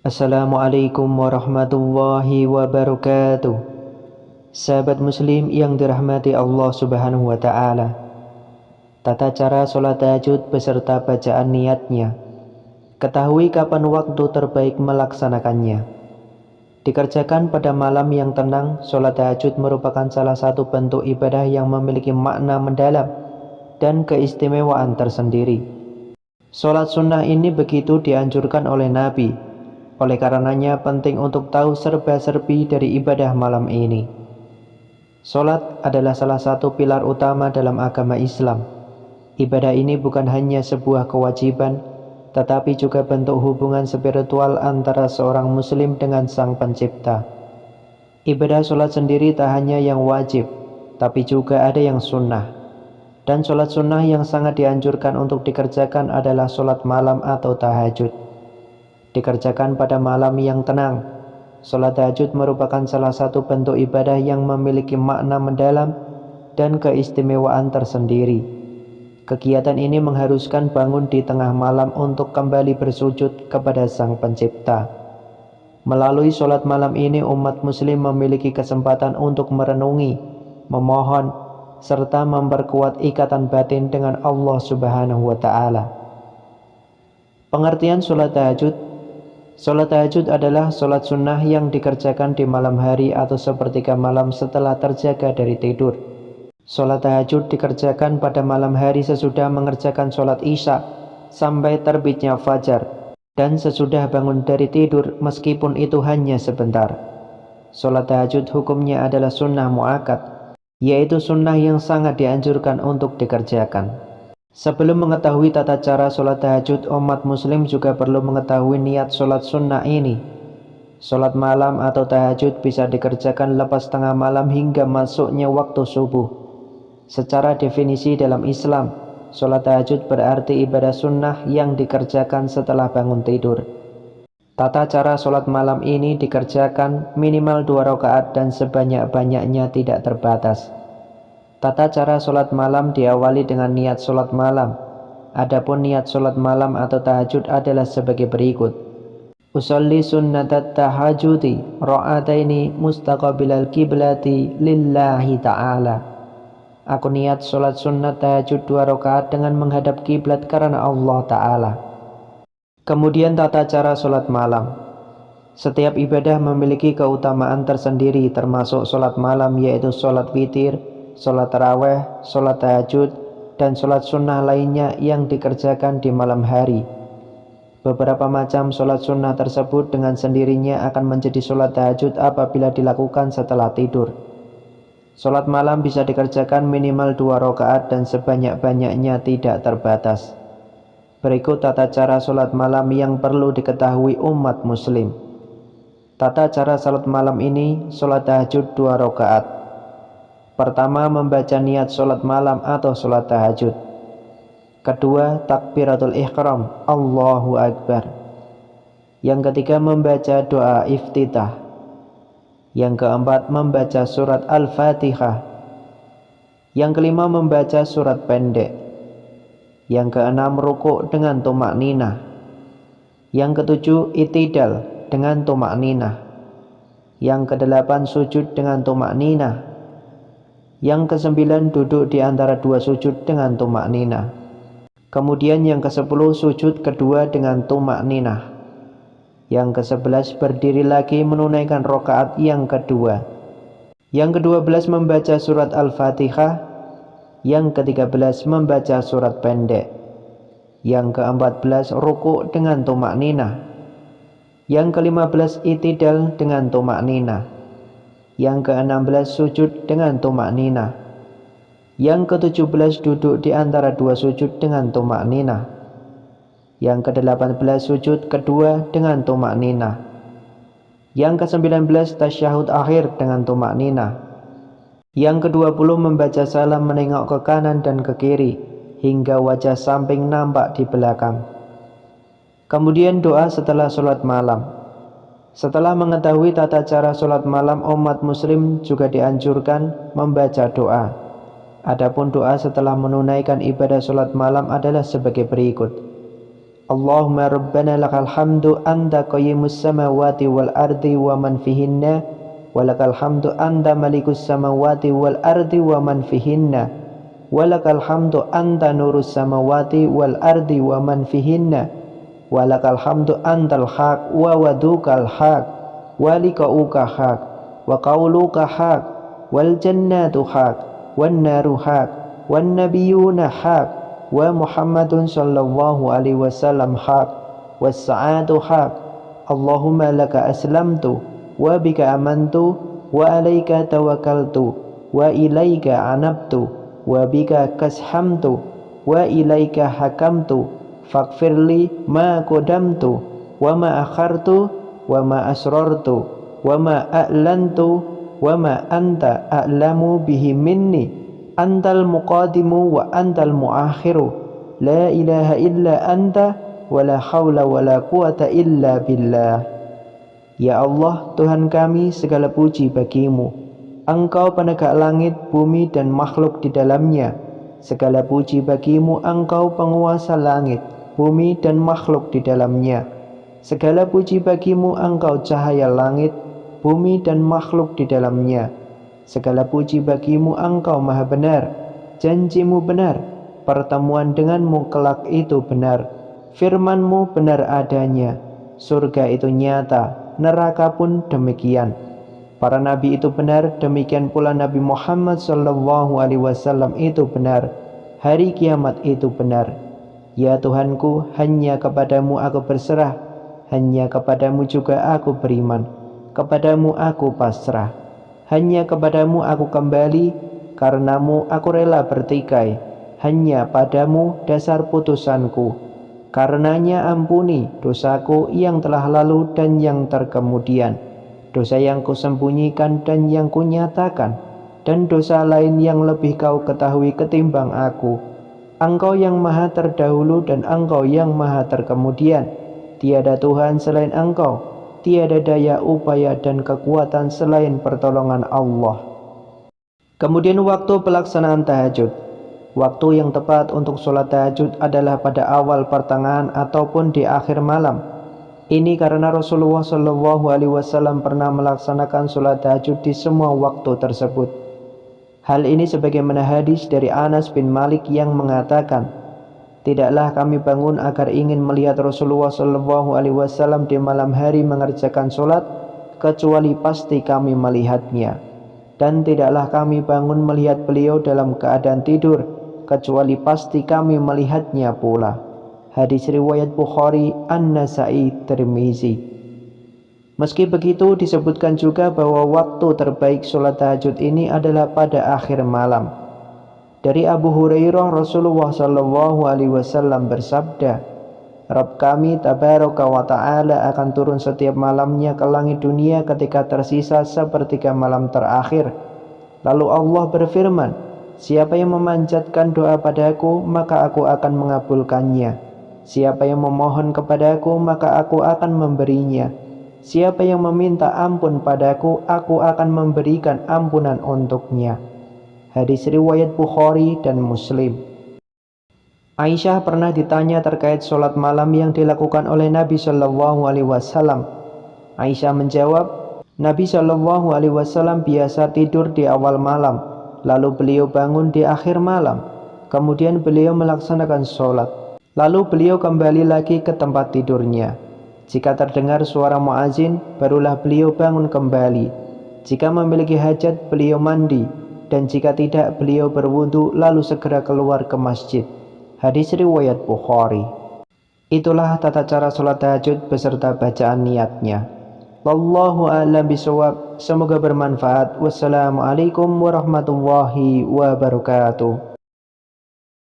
Assalamualaikum warahmatullahi wabarakatuh. Sahabat muslim yang dirahmati Allah subhanahu wa ta'ala, tata cara sholat tahajud beserta bacaan niatnya. Ketahui kapan waktu terbaik melaksanakannya. Dikerjakan pada malam yang tenang, sholat tahajud merupakan salah satu bentuk ibadah yang memiliki makna mendalam dan keistimewaan tersendiri. Sholat sunnah ini begitu dianjurkan oleh Nabi. Oleh karenanya penting untuk tahu serba-serbi dari ibadah malam ini. Sholat adalah salah satu pilar utama dalam agama Islam. Ibadah ini bukan hanya sebuah kewajiban, tetapi juga bentuk hubungan spiritual antara seorang muslim dengan Sang Pencipta. Ibadah sholat sendiri tak hanya yang wajib, tapi juga ada yang sunnah. Dan sholat sunnah yang sangat dianjurkan untuk dikerjakan adalah sholat malam atau tahajud. Dikerjakan pada malam yang tenang. Sholat tahajud merupakan salah satu bentuk ibadah yang memiliki makna mendalam dan keistimewaan tersendiri. Kegiatan ini mengharuskan bangun di tengah malam untuk kembali bersujud kepada Sang Pencipta. Melalui sholat malam ini umat muslim memiliki kesempatan untuk merenungi, memohon, serta memperkuat ikatan batin dengan Allah subhanahu wa ta'ala. Pengertian sholat tahajud. Sholat tahajud adalah sholat sunnah yang dikerjakan di malam hari atau sepertiga malam setelah terjaga dari tidur. Sholat tahajud dikerjakan pada malam hari sesudah mengerjakan sholat isya sampai terbitnya fajar, dan sesudah bangun dari tidur meskipun itu hanya sebentar. Sholat tahajud hukumnya adalah sunnah muakkad, yaitu sunnah yang sangat dianjurkan untuk dikerjakan. Sebelum mengetahui tata cara sholat tahajud, umat muslim juga perlu mengetahui niat sholat sunnah ini. Sholat malam atau tahajud bisa dikerjakan lepas tengah malam hingga masuknya waktu subuh. Secara definisi dalam Islam, sholat tahajud berarti ibadah sunnah yang dikerjakan setelah bangun tidur. Tata cara sholat malam ini dikerjakan minimal 2 rakaat dan sebanyak-banyaknya tidak terbatas. Tata cara sholat malam diawali dengan niat sholat malam. Adapun niat sholat malam atau tahajud adalah sebagai berikut. Usolli sunnatat tahajudi ra'ataini mustaqabilal kiblati lillahi ta'ala. Aku niat sholat sunnat tahajud 2 rakaat dengan menghadap kiblat karena Allah Ta'ala. Kemudian tata cara sholat malam. Setiap ibadah memiliki keutamaan tersendiri, termasuk sholat malam, yaitu sholat witir, sholat taraweh, sholat tahajud, dan sholat sunnah lainnya yang dikerjakan di malam hari. Beberapa macam sholat sunnah tersebut dengan sendirinya akan menjadi sholat tahajud apabila dilakukan setelah tidur. Sholat malam bisa dikerjakan minimal 2 rakaat dan sebanyak-banyaknya tidak terbatas. Berikut tata cara sholat malam yang perlu diketahui umat muslim. Tata cara sholat malam ini, sholat tahajud 2 rakaat. Pertama, membaca niat sholat malam atau sholat tahajud. Kedua, takbiratul ihram, Allahu Akbar. Yang ketiga, membaca doa iftitah. Yang keempat, membaca surat Al-Fatihah. Yang kelima, membaca surat pendek. Yang keenam, rukuk dengan tumakninah. Yang ketujuh, itidal dengan tumakninah. Yang kedelapan, sujud dengan tumakninah. Yang kesembilan, duduk di antara 2 sujud dengan tumakninah. Kemudian yang ke-10, sujud kedua dengan tumakninah. Yang ke-11, berdiri lagi menunaikan rakaat yang kedua. Yang ke-12, membaca surat Al-Fatihah. Yang ke-13, membaca surat pendek. Yang ke-14, rukuk dengan tumakninah. Yang ke-15, itidal dengan tumakninah. Yang ke-16, sujud dengan tumakninah. Yang ke-17, duduk di antara 2 sujud dengan tumakninah. Yang ke-18, sujud kedua dengan tumakninah. Yang ke-19, tasyahud akhir dengan tumakninah. Yang ke-20, membaca salam menengok ke kanan dan ke kiri hingga wajah samping nampak di belakang. Kemudian doa setelah sholat malam. Setelah mengetahui tata cara sholat malam, umat muslim juga dianjurkan membaca doa. Adapun doa setelah menunaikan ibadah sholat malam adalah sebagai berikut. Allahumma rabbana lakal hamdu anta qayyimus samawati wal ardi wa man fihinna walakal hamdu anta malikus samawati wal ardi wa man fihinna walakal hamdu anta nurus samawati wal ardi wa man fihinna walakal hamdu antal haq wa wadukal haq wa liqa'uka haq wa qauluka haq wal jannatu haq wan naru haq wan nabiyuna haq wa Muhammadun sallallahu alaihi wasallam haq was sa'atu haq. Allahumma laka aslamtu wa bika amantu wa alaika tawakkaltu wa ilaika anabtu wa bika kashamtu wa ilaika hakamtu faghfirli ma qadamtu wa ma akhartu wa ma asrartu wa ma a'lantu wa ma anta a'lamu bihi minni antal muqadimu wa antal muakhiru la ilaha illa anta wa la hawla wa la quwata illa billah. Ya Allah, Tuhan kami, segala puji bagimu. Engkau penegak langit, bumi dan makhluk di dalamnya. Segala puji bagimu, Engkau penguasa langit, bumi dan makhluk di dalamnya. Segala puji bagimu, Engkau cahaya langit, bumi dan makhluk di dalamnya. Segala puji bagimu, Engkau maha benar, janjimu benar, pertemuan denganmu kelak itu benar, firmanmu benar adanya, surga itu nyata, neraka pun demikian. Para nabi itu benar, demikian pula Nabi Muhammad sallallahu alaihi wasallam itu benar, hari kiamat itu benar. Ya Tuhanku, hanya kepadamu aku berserah, hanya kepadamu juga aku beriman, kepadamu aku pasrah. Hanya kepadamu aku kembali, karenamu aku rela bertikai. Hanya padamu dasar putusanku, karenanya ampuni dosaku yang telah lalu dan yang terkemudian, dosa yang kusembunyikan dan yang kunyatakan, dan dosa lain yang lebih kau ketahui ketimbang aku. Engkau yang maha terdahulu dan Engkau yang maha terkemudian. Tiada Tuhan selain Engkau, tiada daya upaya dan kekuatan selain pertolongan Allah. Kemudian waktu pelaksanaan tahajud. Waktu yang tepat untuk sholat tahajud adalah pada awal, pertengahan, ataupun di akhir malam. Ini karena Rasulullah Shallallahu Alaihi Wasallam pernah melaksanakan sholat tahajud di semua waktu tersebut. Hal ini sebagaimana hadis dari Anas bin Malik yang mengatakan, tidaklah kami bangun agar ingin melihat Rasulullah Shallallahu Alaihi Wasallam di malam hari mengerjakan sholat, kecuali pasti kami melihatnya. Dan tidaklah kami bangun melihat beliau dalam keadaan tidur, kecuali pasti kami melihatnya pula. Hadis riwayat Bukhari, An-Nasai, Tirmizi. Meski begitu, disebutkan juga bahwa waktu terbaik sholat tahajud ini adalah pada akhir malam. Dari Abu Hurairah, Rasulullah Shallallahu Alaihi Wasallam bersabda, Rabb kami tabaraka wa ta'ala akan turun setiap malamnya ke langit dunia ketika tersisa sepertiga malam terakhir. Lalu Allah berfirman, siapa yang memanjatkan doa padaku, maka aku akan mengabulkannya. Siapa yang memohon kepadaku, maka aku akan memberinya. Siapa yang meminta ampun padaku, aku akan memberikan ampunan untuknya. Hadis riwayat Bukhari dan Muslim. Aisyah pernah ditanya terkait sholat malam yang dilakukan oleh Nabi Shallallahu Alaihi Wasallam. Aisyah menjawab, Nabi Shallallahu Alaihi Wasallam biasa tidur di awal malam, lalu beliau bangun di akhir malam, kemudian beliau melaksanakan sholat, lalu beliau kembali lagi ke tempat tidurnya. Jika terdengar suara muazin, barulah beliau bangun kembali. Jika memiliki hajat, beliau mandi, dan jika tidak, beliau berwudu lalu segera keluar ke masjid. Hadis riwayat Bukhari. Itulah tata cara sholat tahajud beserta bacaan niatnya. Wallahu a'lam bishawab. Semoga bermanfaat. Wassalamualaikum warahmatullahi wabarakatuh.